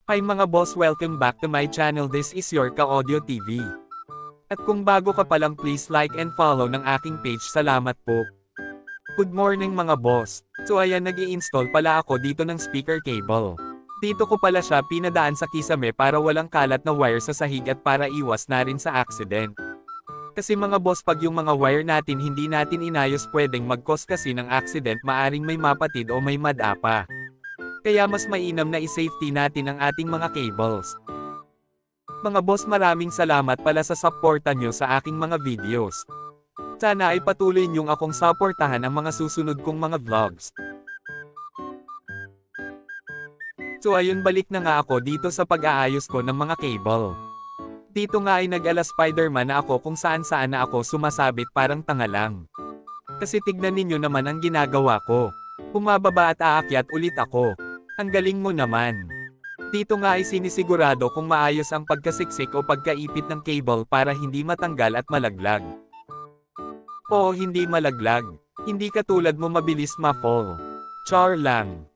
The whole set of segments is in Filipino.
Hi mga boss, welcome back to my channel. This is your Ka-Audio TV. At kung bago ka pa lang, please like and follow ng aking page. Salamat po. Good morning mga boss. So ayan, nag-i-install pala ako dito ng speaker cable. Dito ko pala siya pinadaan sa kisame para walang kalat na wire sa sahig at para iwas na rin sa accident. Kasi mga boss, pag yung mga wire natin hindi natin inayos, pwedeng mag-cause kasi ng accident, maaring may mapatid o may madapa. Kaya mas mainam na i-safety natin ang ating mga cables. Mga boss, maraming salamat pala sa suporta nyo sa aking mga videos. Sana ay patuloy nyong akong suportahan ang mga susunod kong mga vlogs. So ayun, balik na nga ako dito sa pag-aayos ko ng mga cable. Dito nga ay nag-ala Spider-Man na ako kung saan-saan na ako sumasabit, parang tanga lang. Kasi tignan ninyo naman ang ginagawa ko. Bumababa at aakyat ulit ako. Ang galing mo naman. Dito nga ay sinisigurado kung maayos ang pagkasiksik o pagkaipit ng cable para hindi matanggal at malaglag. Oo, hindi malaglag. Hindi katulad mo mabilis ma-fall. Char lang.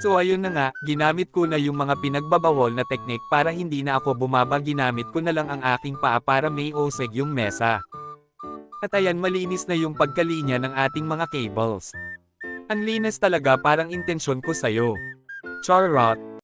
So ayun na nga, ginamit ko na yung mga pinagbabawal na teknik para hindi na ako bumaba. Ginamit ko na lang ang aking paa para may useg yung mesa. At ayan, malinis na yung pagkalinya ng ating mga cables. Ang linis talaga, parang intensyon ko sa'yo. Charot.